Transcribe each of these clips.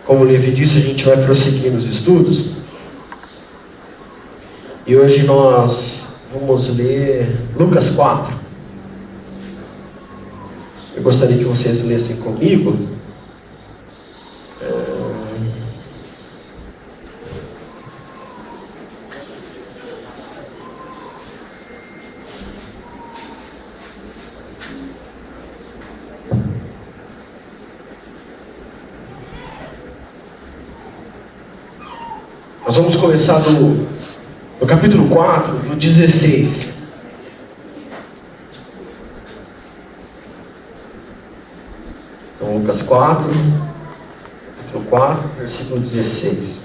Como o Levi disse, a gente vai prosseguir nos estudos. E hoje nós vamos ler Lucas 4. Eu gostaria que vocês lessem comigo. Nós vamos começar no capítulo 4, no 16. Então, Lucas 4, capítulo 4, versículo 16.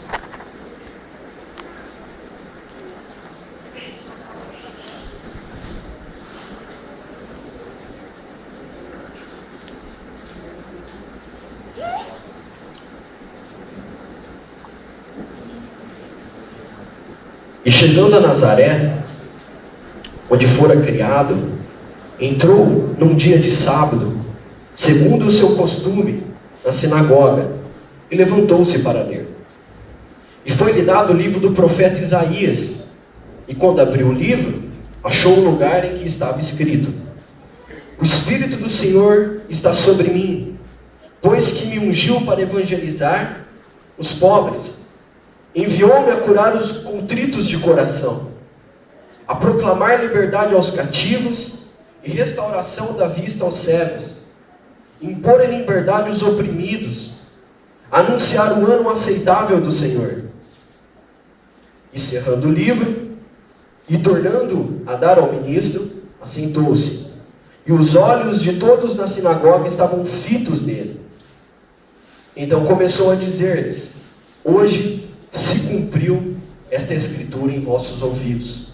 E chegando a Nazaré, onde fora criado, entrou num dia de sábado, segundo o seu costume, na sinagoga, e levantou-se para ler. E foi-lhe dado o livro do profeta Isaías, e quando abriu o livro, achou o lugar em que estava escrito: O Espírito do Senhor está sobre mim, pois que me ungiu para evangelizar os pobres, enviou-me a curar os contritos de coração, a proclamar liberdade aos cativos e restauração da vista aos cegos, impor em liberdade os oprimidos, anunciar o ano aceitável do Senhor. E cerrando o livro, e tornando a dar ao ministro, assentou-se. E os olhos de todos na sinagoga estavam fitos nele. Então começou a dizer-lhes: Hoje se cumpriu esta escritura em vossos ouvidos.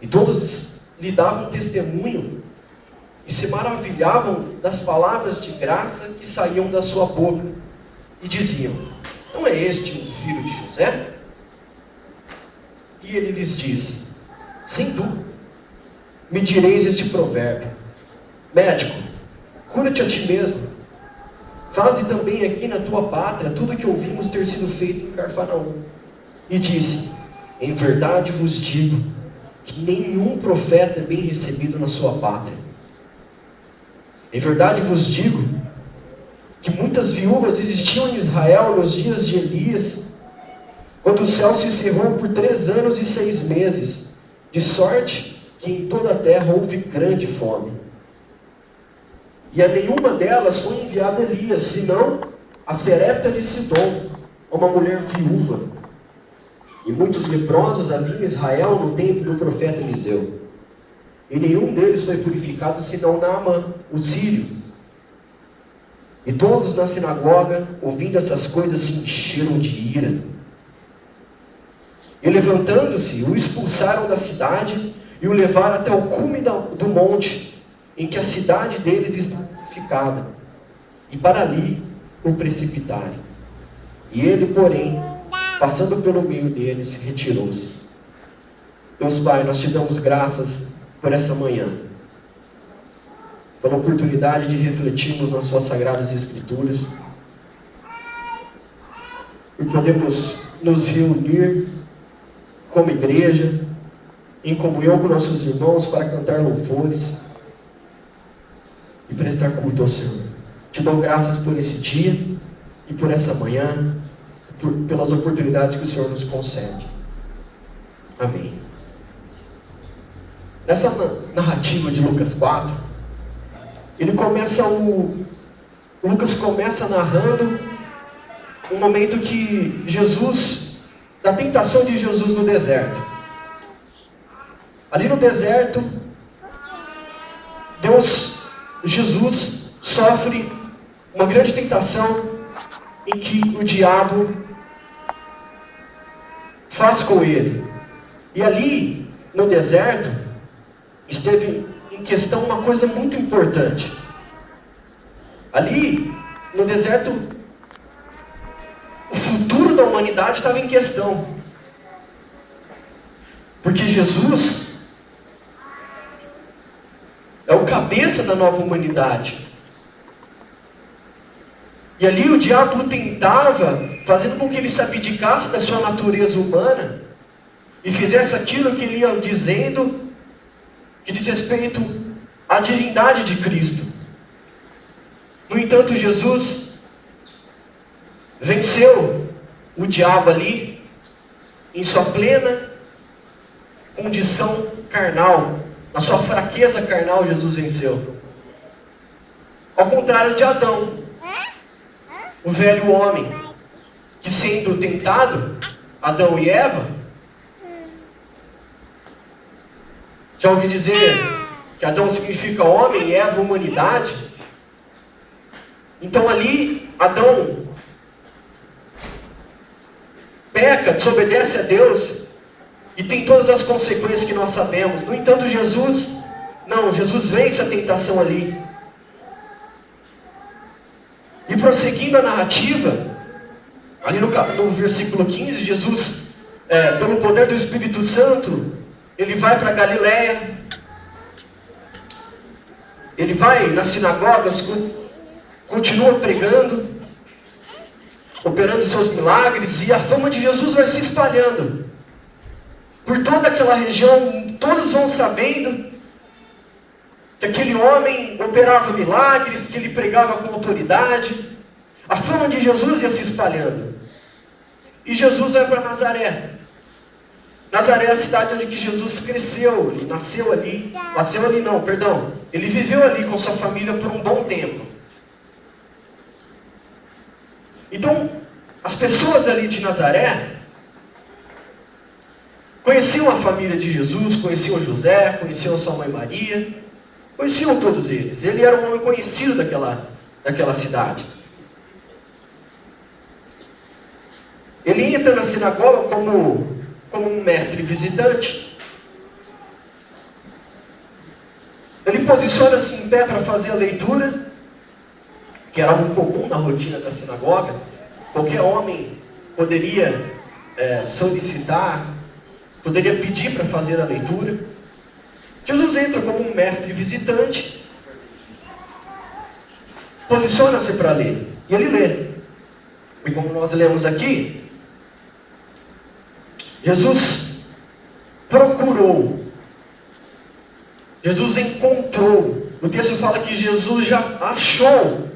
E todos lhe davam testemunho e se maravilhavam das palavras de graça que saíam da sua boca, e diziam: Não é este o filho de José? E ele lhes disse: Sem dúvida, me direis este provérbio: Médico, cura-te a ti mesmo. Faze também aqui na tua pátria tudo que ouvimos ter sido feito em Cafarnaum. E disse: Em verdade vos digo que nenhum profeta é bem recebido na sua pátria. Em verdade vos digo que muitas viúvas existiam em Israel nos dias de Elias, quando o céu se cerrou por 3 anos e 6 meses, de sorte que em toda a terra houve grande fome. E a nenhuma delas foi enviado Elias, senão a Serepta de Sidom, uma mulher viúva. E muitos leprosos havia em Israel no tempo do profeta Eliseu. E nenhum deles foi purificado, senão Naamã, o sírio. E todos na sinagoga, ouvindo essas coisas, se encheram de ira. E levantando-se, o expulsaram da cidade e o levaram até o cume do monte, em que a cidade deles está ficada, e para ali o precipitaram. E ele, porém, passando pelo meio deles, retirou-se. Deus Pai, nós te damos graças por essa manhã, pela oportunidade de refletirmos nas suas sagradas escrituras, e podemos nos reunir como igreja, em comunhão com nossos irmãos, para cantar louvores e prestar culto ao Senhor. Te dou graças por esse dia e por essa manhã, pelas oportunidades que o Senhor nos concede. Amém. Nessa narrativa de Lucas 4, Lucas começa narrando um momento que da tentação de Jesus no deserto. Ali no deserto, Jesus sofre uma grande tentação em que o diabo faz com ele. E ali, no deserto, esteve em questão uma coisa muito importante. Ali, no deserto, o futuro da humanidade estava em questão. Porque Jesus é o cabeça da nova humanidade. E ali o diabo o tentava, fazendo com que ele se abdicasse da sua natureza humana e fizesse aquilo que ele ia dizendo que diz respeito à divindade de Cristo. No entanto, Jesus venceu o diabo ali em sua plena condição carnal. Na sua fraqueza carnal, Jesus venceu. Ao contrário de Adão, o velho homem, que sendo tentado, Adão e Eva, já ouvi dizer que Adão significa homem e Eva humanidade. Então ali, Adão peca, desobedece a Deus e tem todas as consequências que nós sabemos. No entanto, Jesus vence a tentação ali. E prosseguindo a narrativa, ali no versículo 15, Jesus, pelo poder do Espírito Santo, ele vai para Galileia, ele vai nas sinagogas, continua pregando, operando seus milagres, e a fama de Jesus vai se espalhando por toda aquela região. Todos vão sabendo que aquele homem operava milagres, que ele pregava com autoridade. A fama de Jesus ia se espalhando. E Jesus vai para Nazaré. Nazaré é a cidade onde que Jesus cresceu, ele nasceu ali. Ele viveu ali com sua família por um bom tempo. Então, as pessoas ali de Nazaré conheciam a família de Jesus, conheciam José, conheciam sua mãe Maria, conheciam todos eles. Ele era um homem conhecido daquela cidade. Ele entra na sinagoga como um mestre visitante. Ele posiciona-se em pé para fazer a leitura, que era algo comum na rotina da sinagoga. Qualquer homem poderia solicitar, poderia pedir para fazer a leitura. Jesus entra como um mestre visitante, posiciona-se para ler, e ele lê. E como nós lemos aqui, Jesus procurou, Jesus encontrou. O texto fala que Jesus já achou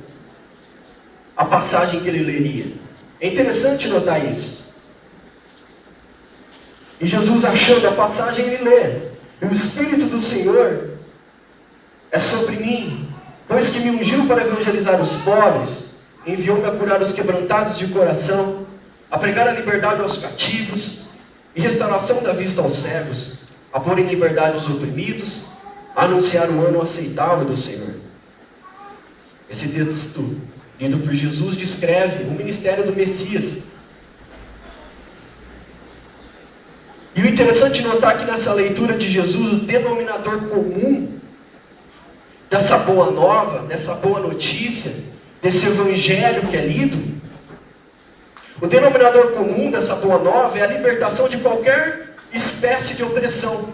a passagem que ele leria. É interessante notar isso. E Jesus, achando a passagem, ele lê: e o Espírito do Senhor é sobre mim, pois que me ungiu para evangelizar os pobres, enviou-me a curar os quebrantados de coração, a pregar a liberdade aos cativos, e restauração da vista aos cegos, a pôr em liberdade os oprimidos, a anunciar o ano aceitável do Senhor. Esse texto, lido por Jesus, descreve o ministério do Messias. E o interessante notar que nessa leitura de Jesus, o denominador comum dessa boa nova, dessa boa notícia, desse evangelho que é lido, o denominador comum dessa boa nova é a libertação de qualquer espécie de opressão.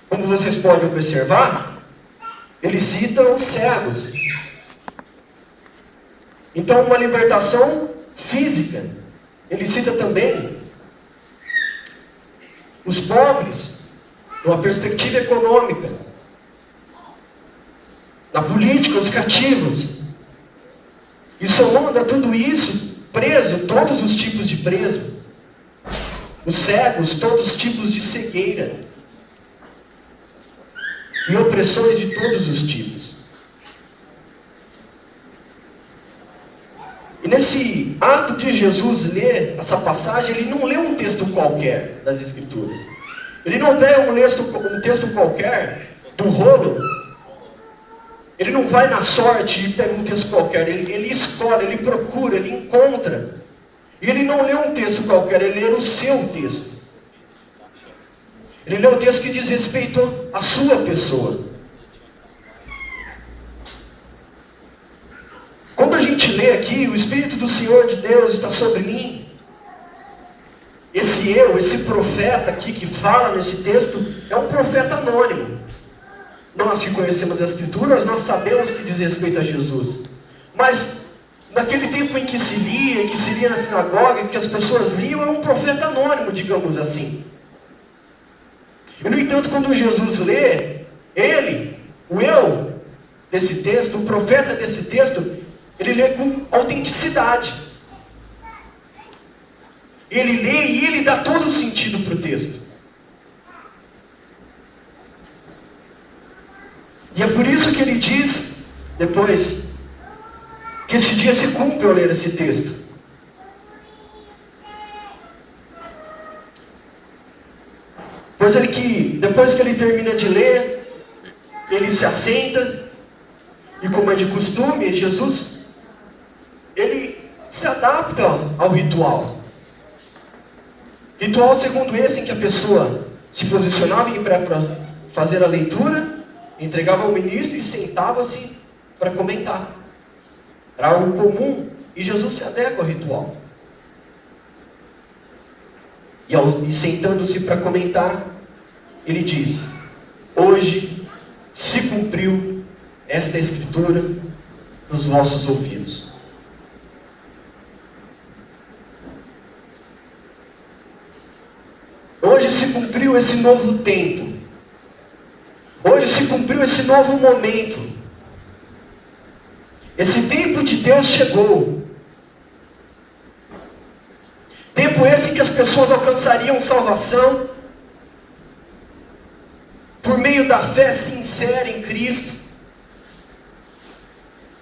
Como vocês podem observar, ele cita os cegos. Então, uma libertação física. Ele cita também os pobres, numa perspectiva econômica. Na política, os cativos. E somando a tudo isso, preso, todos os tipos de preso. Os cegos, todos os tipos de cegueira. E opressões de todos os tipos. E nesse ato de Jesus ler essa passagem, ele não lê um texto qualquer das Escrituras. Ele não lê um texto qualquer do rolo. Ele não vai na sorte e pega um texto qualquer. Ele escolhe, ele procura, ele encontra. E ele não lê um texto qualquer, ele lê o seu texto. Ele lê um texto que diz respeito à sua pessoa. Quando a gente lê aqui, o Espírito do Senhor de Deus está sobre mim. Esse profeta aqui que fala nesse texto, é um profeta anônimo. Nós que conhecemos as Escrituras, nós sabemos que diz respeito a Jesus. Mas naquele tempo em que se lia, em que se lia na sinagoga, em que as pessoas liam, é um profeta anônimo, digamos assim. E, no entanto, quando Jesus lê, ele, o eu desse texto, o profeta desse texto, ele lê com autenticidade. Ele lê e ele dá todo o sentido para o texto. E é por isso que ele diz, depois, que esse dia se cumpre ao ler esse texto. Depois que ele termina de ler, ele se assenta, e como é de costume, Jesus, ele se adapta ao ritual. Ritual segundo esse em que a pessoa se posicionava em pé para fazer a leitura, entregava ao ministro e sentava-se para comentar. Era algo comum, e Jesus se adequa ao ritual. E sentando-se para comentar, ele diz: hoje se cumpriu esta escritura nos vossos ouvidos. Hoje se cumpriu esse novo tempo. Hoje se cumpriu esse novo momento. Esse tempo de Deus chegou. Tempo esse em que as pessoas alcançariam salvação por meio da fé sincera em Cristo.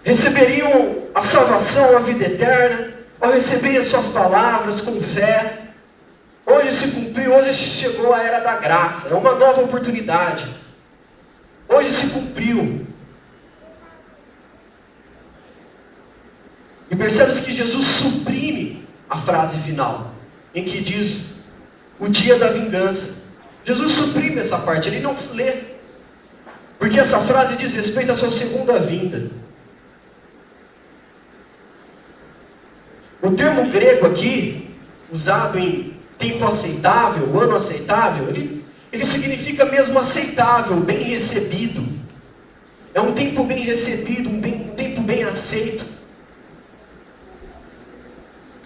Receberiam a salvação, a vida eterna, ao receberem as suas palavras com fé. Hoje se cumpriu, hoje chegou a era da graça, é uma nova oportunidade. Hoje se cumpriu. E percebe-se que Jesus suprime a frase final, em que diz o dia da vingança. Jesus suprime essa parte, ele não lê, porque essa frase diz respeito à sua segunda vinda. O termo grego aqui, usado em tempo aceitável, ano aceitável, ele significa mesmo aceitável, bem recebido. É um tempo bem recebido, um tempo bem aceito.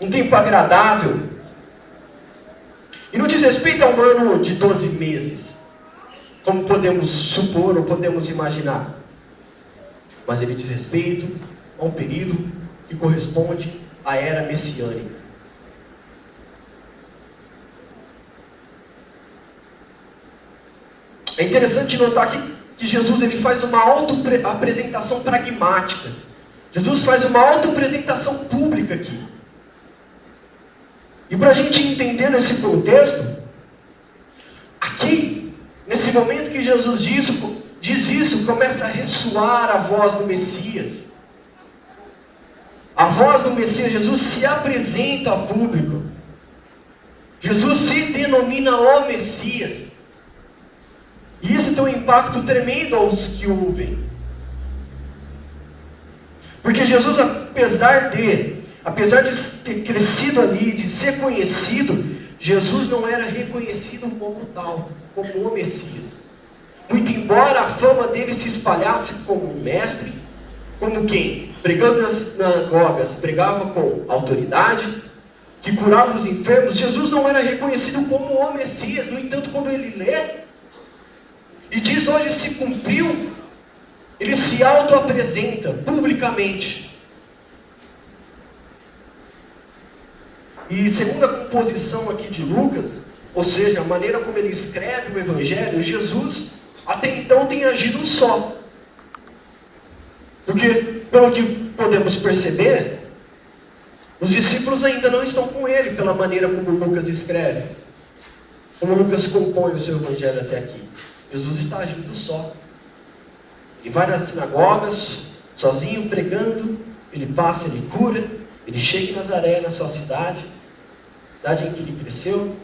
Um tempo agradável. E não diz respeito a um ano de 12 meses, como podemos supor ou podemos imaginar. Mas ele diz respeito a um período que corresponde à era messiânica. É interessante notar que Jesus ele faz uma auto-apresentação pragmática. Jesus faz uma auto-apresentação pública aqui. E para a gente entender nesse contexto, aqui, nesse momento que Jesus diz isso, começa a ressoar a voz do Messias. A voz do Messias, Jesus se apresenta ao público. Jesus se denomina o Messias. E isso tem um impacto tremendo aos que ouvem. Porque Jesus, apesar de ter crescido ali, de ser conhecido, Jesus não era reconhecido como tal, como o Messias. Muito embora a fama dele se espalhasse como um mestre, como quem, pregando nas sinagogas, pregava com autoridade, que curava os enfermos, Jesus não era reconhecido como o Messias. No entanto, quando ele lê, e diz hoje se cumpriu, ele se auto-apresenta publicamente. E segundo a composição aqui de Lucas, ou seja, a maneira como ele escreve o Evangelho, Jesus até então tem agido só. Porque, pelo que podemos perceber, os discípulos ainda não estão com ele, pela maneira como Lucas escreve, como Lucas compõe o seu Evangelho até aqui. Jesus está agindo só. Ele vai nas sinagogas, sozinho, pregando, ele passa, ele cura, ele chega em Nazaré, na sua cidade em que ele cresceu,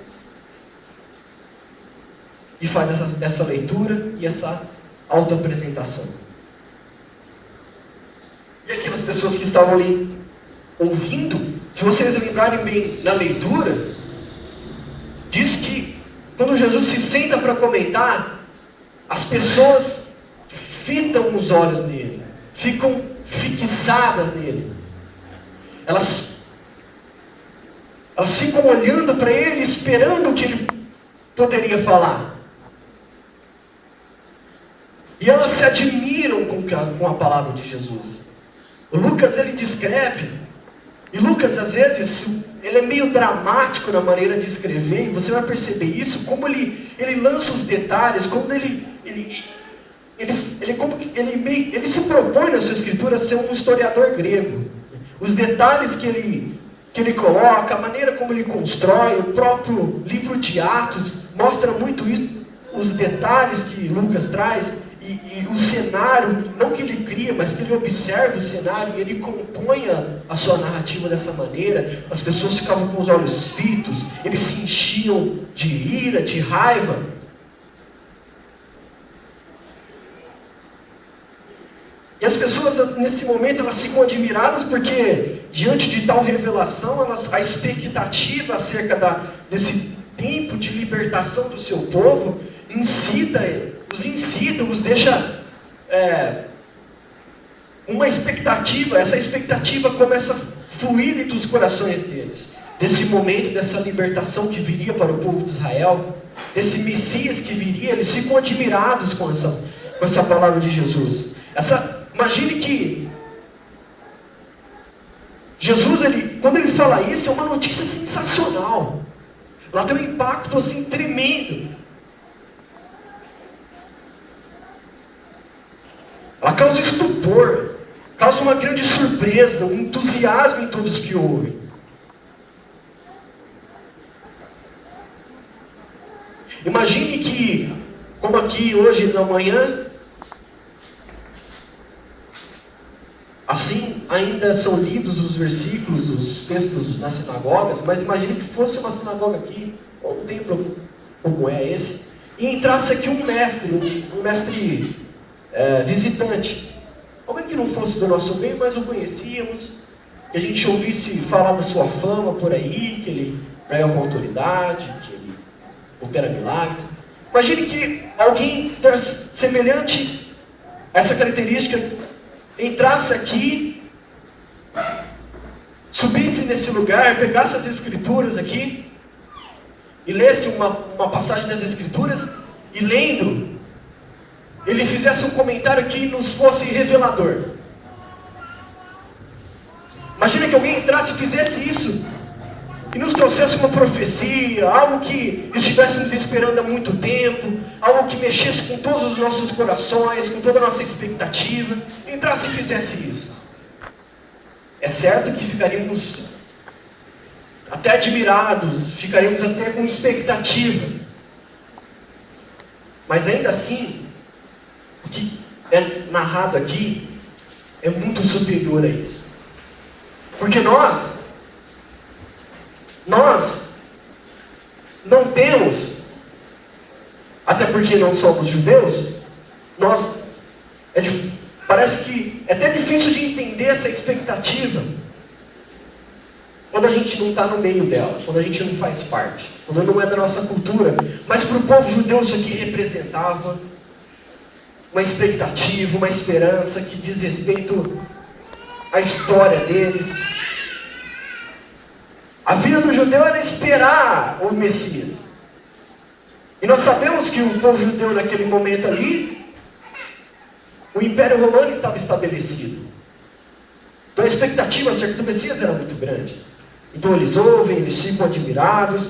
e faz essa leitura e essa auto-apresentação. E aquelas pessoas que estavam ali ouvindo, se vocês lembrarem bem na leitura, diz que quando Jesus se senta para comentar, as pessoas fitam os olhos nele, ficam fixadas nele. elas ficam olhando para ele, esperando o que ele poderia falar. E elas se admiram com a palavra de Jesus. O Lucas, ele descreve, e Lucas, às vezes, ele é meio dramático na maneira de escrever, e você vai perceber isso, como ele lança os detalhes, como ele se propõe na sua escritura a ser um historiador grego. Os detalhes que ele coloca, a maneira como ele constrói, o próprio livro de Atos mostra muito isso, os detalhes que Lucas traz, e o cenário, não que ele cria, mas que ele observa o cenário, e ele compõe a sua narrativa dessa maneira. As pessoas ficavam com os olhos fitos, eles se enchiam de ira, de raiva. E as pessoas, nesse momento, elas ficam admiradas porque, diante de tal revelação, a expectativa acerca desse tempo de libertação do seu povo, os deixa uma expectativa. Essa expectativa começa a fluir dos corações deles, desse momento, dessa libertação que viria para o povo de Israel, desse Messias que viria. Eles ficam admirados com essa palavra de Jesus. Imagine que Jesus, quando ele fala isso, é uma notícia sensacional. Ela tem um impacto assim tremendo. Ela causa estupor, causa uma grande surpresa, um entusiasmo em todos que ouvem. Imagine que, como aqui hoje na manhã, assim ainda são lidos os versículos, os textos nas sinagogas, mas imagine que fosse uma sinagoga aqui, ou um templo como é esse, e entrasse aqui um mestre visitante, alguém que não fosse do nosso meio, mas o conhecíamos, que a gente ouvisse falar da sua fama por aí, que ele prega com autoridade, que ele opera milagres. Imagine que alguém semelhante a essa característica entrasse aqui, subisse nesse lugar, pegasse as escrituras aqui e lesse uma passagem das escrituras, e lendo, ele fizesse um comentário que nos fosse revelador. Imagina que alguém entrasse e fizesse isso e nos trouxesse uma profecia, algo que estivéssemos esperando há muito tempo, algo que mexesse com todos os nossos corações, com toda a nossa expectativa. Entrasse e fizesse isso. É certo que ficaríamos até admirados, ficaríamos até com expectativa, mas ainda assim, o que é narrado aqui é muito superior a isso. Porque nós não temos, até porque não somos judeus, parece que é até difícil de entender essa expectativa quando a gente não está no meio dela, quando a gente não faz parte, quando não é da nossa cultura. Mas para o povo judeu isso aqui representava uma expectativa, uma esperança que diz respeito à história deles. A vida do judeu era esperar o Messias. E nós sabemos que o povo judeu naquele momento ali, o Império Romano estava estabelecido. Então a expectativa acerca do Messias era muito grande. Então eles ouvem, eles ficam admirados.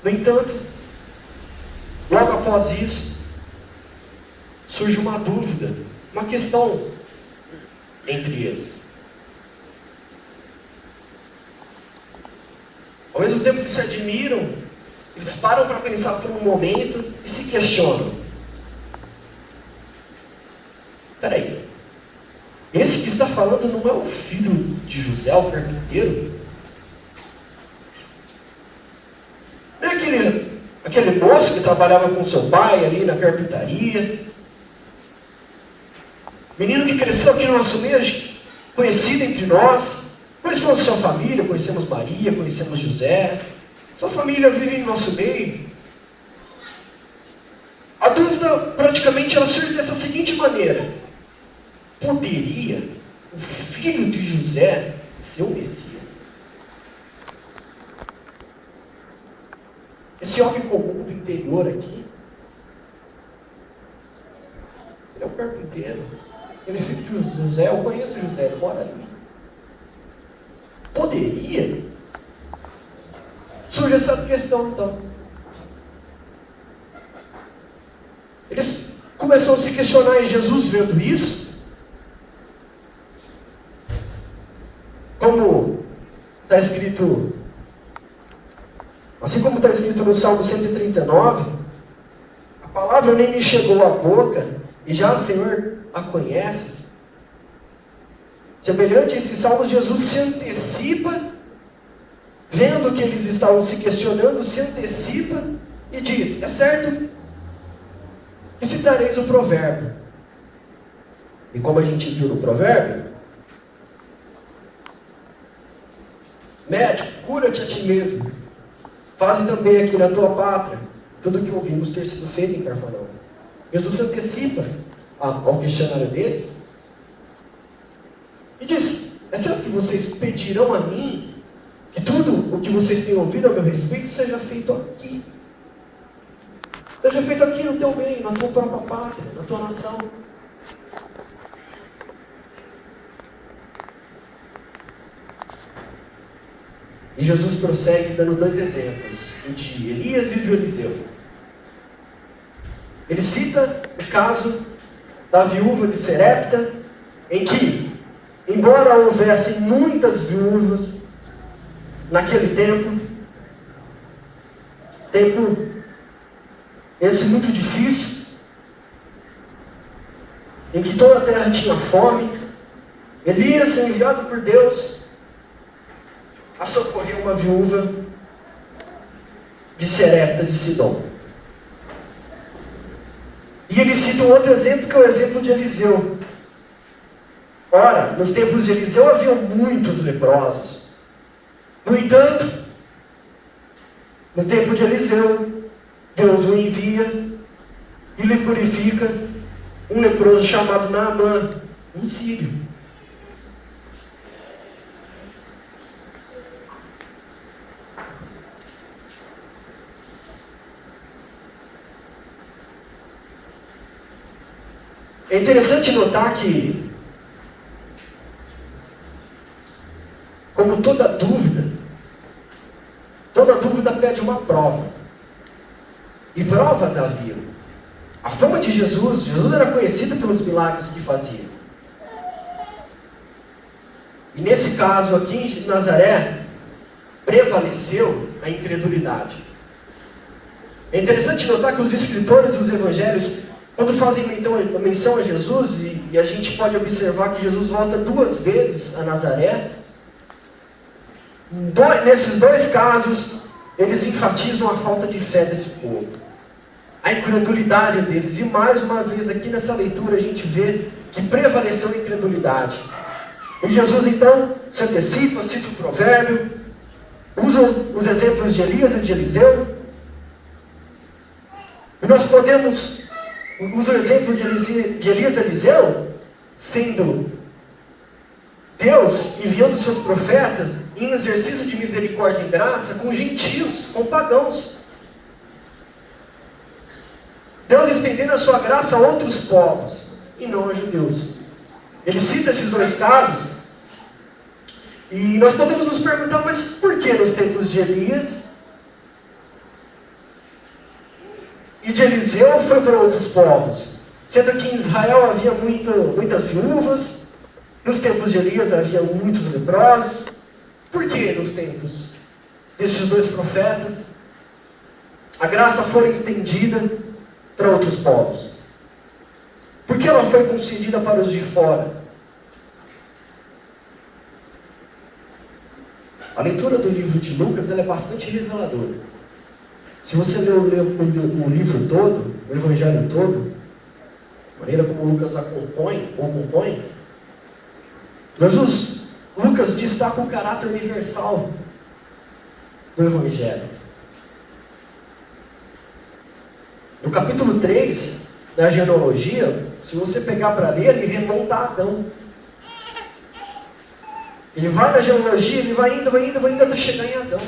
No entanto, logo após isso, surge uma dúvida, uma questão entre eles. Ao mesmo tempo que se admiram, eles param para pensar por um momento e se questionam. Espera aí, esse que está falando não é o filho de José, o carpinteiro? Não é aquele moço que trabalhava com seu pai ali na carpintaria? Menino que cresceu aqui no nosso meio, conhecido entre nós. Conhecemos sua família, conhecemos Maria, conhecemos José. Sua família vive em nosso meio. A dúvida praticamente ela surge dessa seguinte maneira: poderia o filho de José ser o Messias? Esse homem comum do interior aqui, ele é um carpinteiro, ele é filho de José, eu conheço José, ele mora ali. Poderia? Surge essa questão então. Eles começam a se questionar, e Jesus vendo isso, como está escrito, assim como está escrito no Salmo 139, a palavra nem me chegou à boca, e já o Senhor a conheces. Semelhante a esses salmos, Jesus se antecipa, vendo que eles estavam se questionando, se antecipa e diz: é certo que citareis o provérbio. E como a gente viu no provérbio, médico, cura-te a ti mesmo. Faze também aqui na tua pátria tudo o que ouvimos ter sido feito em Cafarnaum. Jesus se antecipa ao questionário deles e diz: é certo que vocês pedirão a mim que tudo o que vocês têm ouvido a meu respeito seja feito aqui. Seja feito aqui no teu meio, na tua própria pátria, na tua nação. E Jesus prossegue dando dois exemplos, o de Elias e o de Eliseu. Ele cita o caso da viúva de Serepta, em que, embora houvesse muitas viúvas naquele tempo esse muito difícil, em que toda a terra tinha fome, Elias, enviado por Deus a socorrer uma viúva de Serepta de Sidom. E ele cita um outro exemplo, que é o exemplo de Eliseu. Ora, nos tempos de Eliseu havia muitos leprosos. No entanto, no tempo de Eliseu, Deus o envia e lhe purifica um leproso chamado Naamã, um sírio. É interessante notar que, como toda dúvida pede uma prova. E provas havia. A fama de Jesus era conhecido pelos milagres que fazia. E nesse caso aqui em Nazaré, prevaleceu a incredulidade. É interessante notar que os escritores dos evangelhos, quando fazem menção a Jesus, e a gente pode observar que Jesus volta 2 vezes a Nazaré, nesses 2 casos, eles enfatizam a falta de fé desse povo, a incredulidade deles. E mais uma vez aqui nessa leitura a gente vê que prevaleceu a incredulidade. E Jesus então se antecipa, cita o provérbio, usa os exemplos de Elias e de Eliseu. E nós podemos usar o exemplo de Elias e Eliseu, sendo Deus enviando seus profetas em exercício de misericórdia e graça com gentios, com pagãos. Deus estendendo a sua graça a outros povos, e não a judeus. Ele cita esses 2 casos, e nós podemos nos perguntar, mas por que nos tempos de Elias e de Eliseu foi para outros povos? Sendo que em Israel havia muitas viúvas, nos tempos de Elias havia muitos leprosos. Por que nos tempos desses 2 profetas a graça foi estendida para outros povos? Por que ela foi concedida para os de fora? A leitura do livro de Lucas ela é bastante reveladora. Se você ler o livro todo, o evangelho todo, a maneira como Lucas compõe, Lucas destaca o caráter universal do evangelho. No capítulo 3 da genealogia, se você pegar para ler, ele remonta a Adão. Ele vai na genealogia, ele vai indo até chegar em Adão.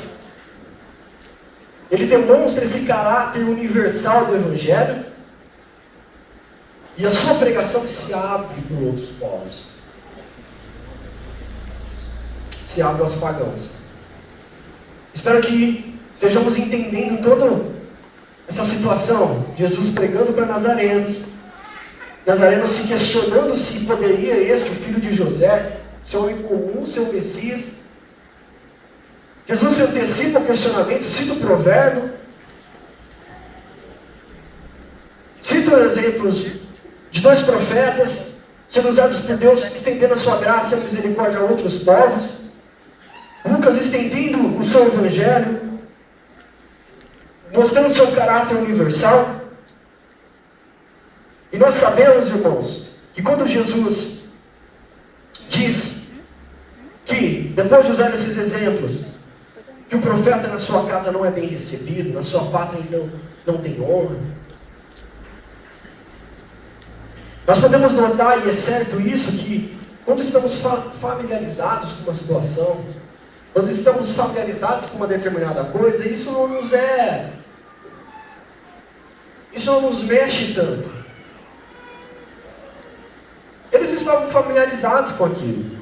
Ele demonstra esse caráter universal do Evangelho, e a sua pregação se abre para outros povos. Se abre aos pagãos. Espero que estejamos entendendo toda essa situação. Jesus pregando para nazarenos se questionando se poderia este, o filho de José, ser homem comum, ser o Messias. Jesus se antecipa o questionamento, cita o provérbio, cita exemplos de 2 profetas sendo usados por Deus, estendendo a sua graça e a misericórdia a outros povos. Lucas estendendo o seu evangelho, mostrando o seu caráter universal. E nós sabemos, irmãos, que quando Jesus diz que, depois de usar esses exemplos, que o profeta na sua casa não é bem recebido, na sua pátria não tem honra, nós podemos notar, e é certo isso, que quando estamos familiarizados com uma situação, quando estamos familiarizados com uma determinada coisa, isso não nos mexe tanto. Eles estavam familiarizados com aquilo,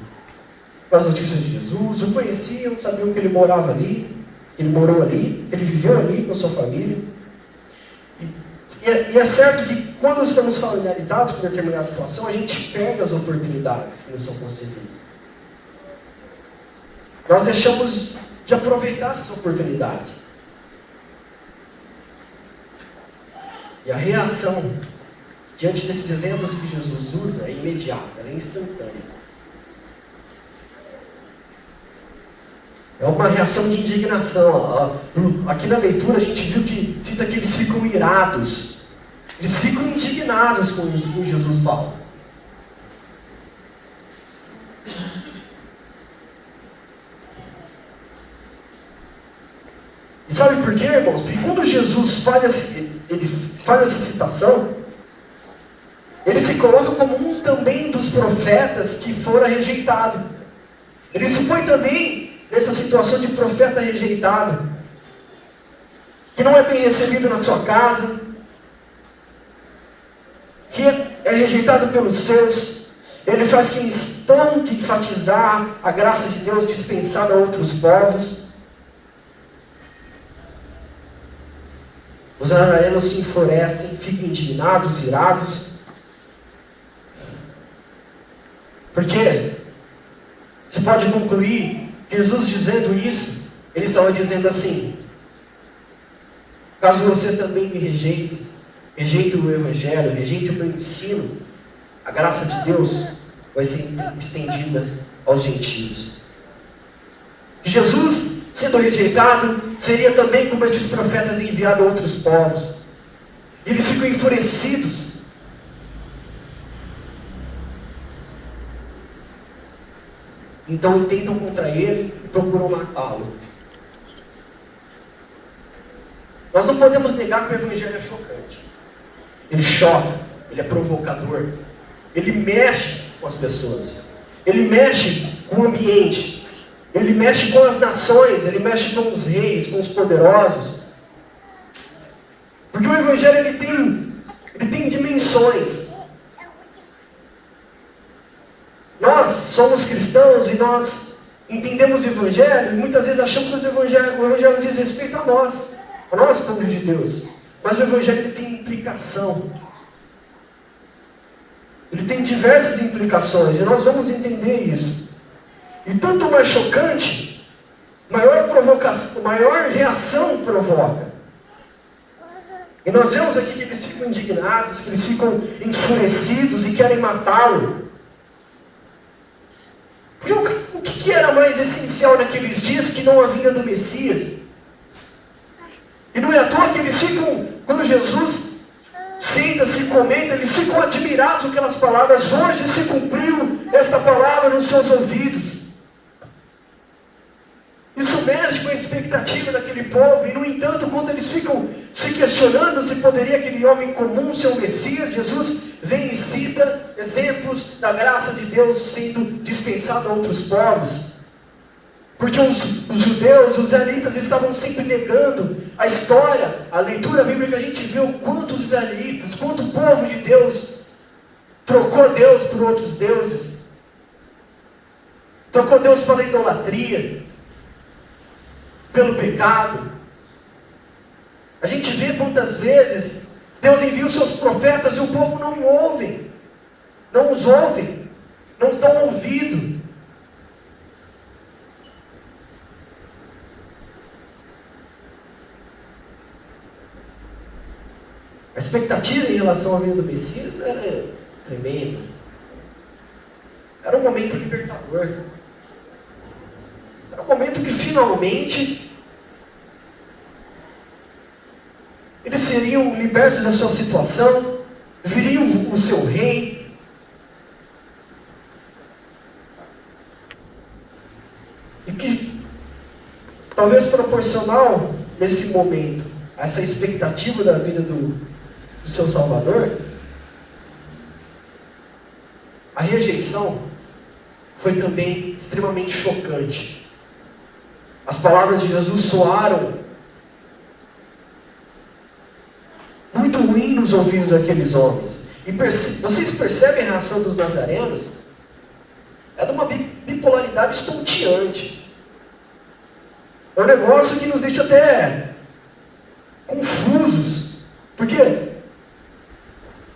com as notícias de Jesus, o conheciam, sabiam que ele morava ali, ele morou ali, ele viveu ali com a sua família. E é certo que quando estamos familiarizados com determinada situação, a gente perde as oportunidades que nos são concedidas. Nós deixamos de aproveitar essas oportunidades. E a reação diante desses exemplos que Jesus usa é imediata, ela é instantânea. É uma reação de indignação. Aqui na leitura a gente viu que cita que eles ficam irados. Eles ficam indignados com o que Jesus fala. E sabe por quê, irmãos? Porque quando Jesus faz essa citação, ele se coloca como um também dos profetas que fora rejeitado. Ele se põe também nessa situação de profeta rejeitado, que não é bem recebido na sua casa, que é rejeitado pelos seus. Ele faz questão de enfatizar a graça de Deus dispensada a outros povos. Os nazarenos se enfurecem, ficam indignados, irados. Porque você pode concluir, Jesus dizendo isso, ele estava dizendo assim: caso vocês também me rejeitem o Evangelho, rejeitem o meu ensino, a graça de Deus vai ser estendida aos gentios. E Jesus, sendo rejeitado, seria também como esses profetas enviados a outros povos. Eles ficam enfurecidos. Então intentam contra ele e procuram matá-lo. Nós não podemos negar que o Evangelho é chocante. Ele choca, ele é provocador, ele mexe com as pessoas, ele mexe com o ambiente, ele mexe com as nações, ele mexe com os reis, com os poderosos. Porque o Evangelho ele tem dimensões. Nós somos cristãos e nós entendemos o Evangelho e muitas vezes achamos que o Evangelho diz respeito a nós povo de Deus. Mas o Evangelho ele tem implicação. Ele tem diversas implicações e nós vamos entender isso. E tanto mais chocante, maior reação provoca. E nós vemos aqui que eles ficam indignados, que eles ficam enfurecidos e querem matá-lo. E o que era mais essencial naqueles dias que não havia do Messias? E não é à toa que eles ficam, quando Jesus senta-se e comenta, eles ficam admirados com aquelas palavras. Hoje se cumpriu esta palavra nos seus ouvidos. Isso mexe com a expectativa expectativa daquele povo, e no entanto, quando eles ficam se questionando se poderia aquele homem comum ser o Messias, Jesus vem e cita exemplos da graça de Deus sendo dispensado a outros povos. Porque os judeus, os israelitas estavam sempre negando a história, a leitura bíblica, a gente vê o quanto os israelitas, quanto o povo de Deus trocou Deus por outros deuses, trocou Deus pela idolatria, pelo pecado. A gente vê quantas vezes Deus envia os seus profetas e o povo não ouve, não os ouve, não dão ouvido. A expectativa em relação à vinda do Messias era tremenda. Era um momento libertador. Era um momento que finalmente eles seriam libertos da sua situação, viriam o seu rei. E que, talvez proporcional nesse momento, a essa expectativa da vida do seu Salvador, a rejeição foi também extremamente chocante. As palavras de Jesus soaram muito ruim nos ouvidos daqueles homens. E vocês percebem a reação dos nazarenos? É de uma bipolaridade estonteante. É um negócio que nos deixa até confusos. Porque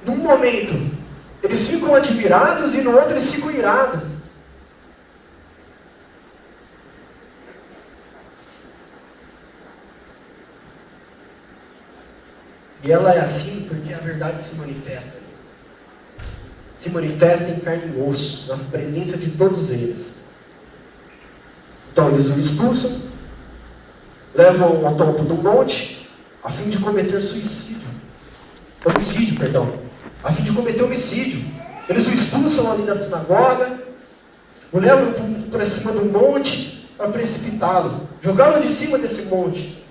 num momento eles ficam admirados e no outro eles ficam irados. E ela é assim porque a verdade se manifesta. Se manifesta em carne e osso, na presença de todos eles. Então eles o expulsam, levam ao topo do monte, a fim de cometer homicídio, a fim de cometer homicídio. Eles o expulsam ali da sinagoga, o levam para cima do monte para precipitá-lo, jogá-lo de cima desse monte.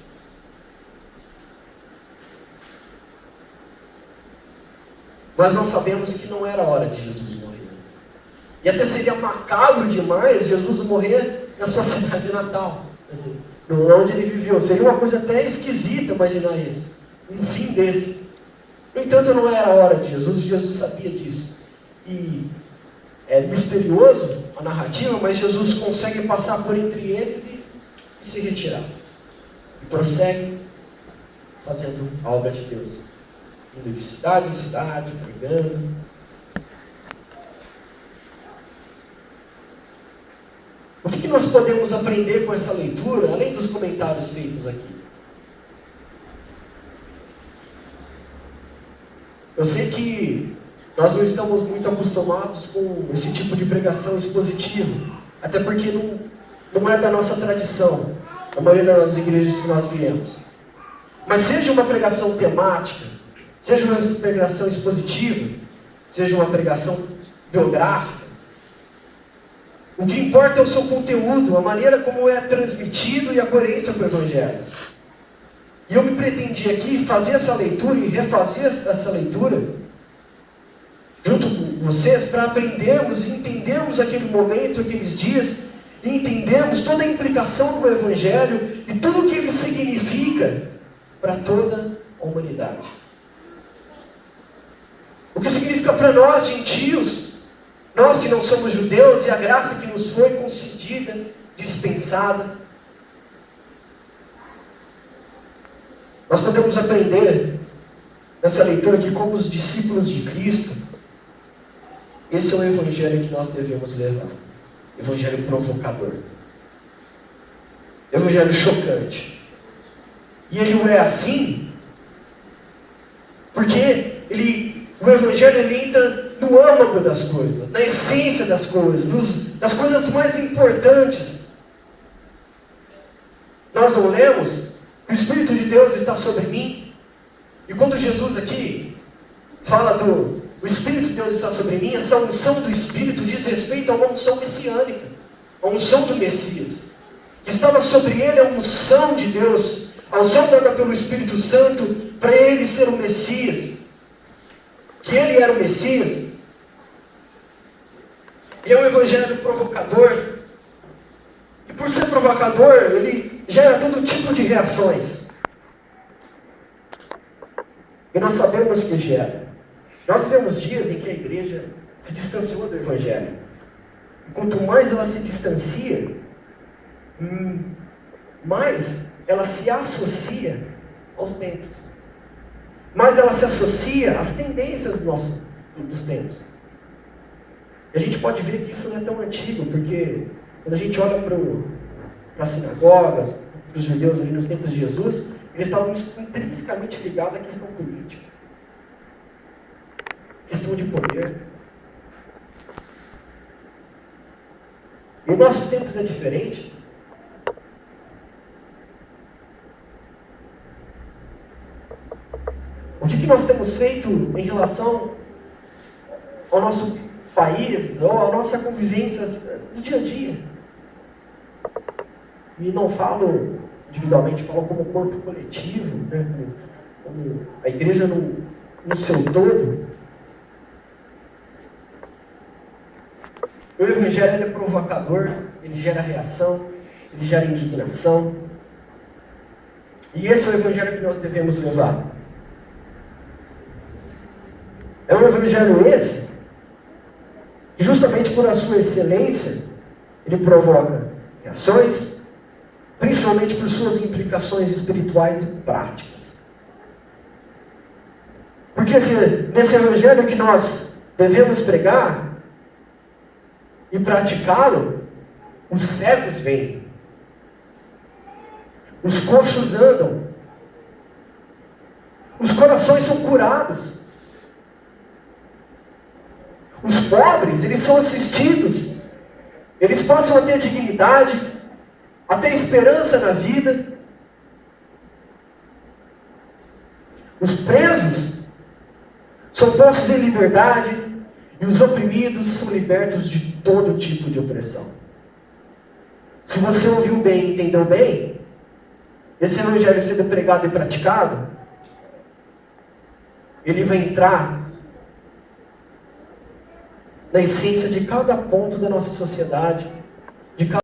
Mas nós sabemos que não era a hora de Jesus morrer. E até seria macabro demais Jesus morrer na sua cidade natal, assim, onde ele viveu. Seria uma coisa até esquisita imaginar isso, um fim desse. No entanto, não era a hora de Jesus, e Jesus sabia disso. E é misterioso a narrativa, mas Jesus consegue passar por entre eles e se retirar. E prossegue fazendo a obra de Deus, indo de cidade em cidade, pregando. O que nós podemos aprender com essa leitura, além dos comentários feitos aqui? Eu sei que nós não estamos muito acostumados com esse tipo de pregação expositiva, até porque não é da nossa tradição, a maioria das igrejas que nós viemos. Mas seja uma pregação temática, seja uma pregação expositiva, seja uma pregação biográfica, o que importa é o seu conteúdo, a maneira como é transmitido e a coerência com o Evangelho. E eu me pretendi aqui fazer essa leitura e refazer essa leitura junto com vocês para aprendermos e entendermos aquele momento, aqueles dias, e entendermos toda a implicação do Evangelho e tudo o que ele significa para toda a humanidade. O que significa para nós, gentios, nós que não somos judeus, e a graça que nos foi concedida, dispensada. Nós podemos aprender nessa leitura que, como os discípulos de Cristo, esse é o Evangelho que nós devemos levar. Evangelho provocador. Evangelho chocante. E ele o é assim porque o Evangelho ele entra no âmago das coisas, na essência das coisas, das coisas mais importantes. Nós não lemos? O Espírito de Deus está sobre mim. E quando Jesus aqui fala o Espírito de Deus está sobre mim, essa unção do Espírito diz respeito a uma unção messiânica, a unção do Messias. que estava sobre ele a unção de Deus, a unção dada pelo Espírito Santo, para ele ser o Messias, que ele era o Messias. E é um evangelho provocador, e por ser provocador, ele gera todo tipo de reações. E nós sabemos que gera. Nós vivemos dias em que a igreja se distanciou do evangelho. E quanto mais ela se distancia, mais ela se associa aos tempos. Mais ela se associa às tendências dos tempos. E a gente pode ver que isso não é tão antigo, porque quando a gente olha para as sinagogas, para os judeus ali nos tempos de Jesus, eles estavam intrinsecamente ligados à questão política, questão de poder. E os nossos tempos é diferente. O que nós temos feito em relação ao nosso país, ou à nossa convivência do dia a dia? E não falo individualmente, falo como corpo coletivo, né? Como a igreja no seu todo. O evangelho é provocador, ele gera reação, ele gera indignação. E esse é o evangelho que nós devemos levar. É um evangelho esse, que justamente por a sua excelência, ele provoca reações, principalmente por suas implicações espirituais e práticas. Porque nesse evangelho que nós devemos pregar e praticá-lo, os cegos vêm, os coxos andam, os corações são curados, os pobres, eles são assistidos, eles passam a ter dignidade, a ter esperança na vida. Os presos são postos em liberdade e os oprimidos são libertos de todo tipo de opressão. Se você ouviu bem e entendeu bem, esse evangelho sendo pregado e praticado, ele vai entrar na essência de cada ponto da nossa sociedade, de cada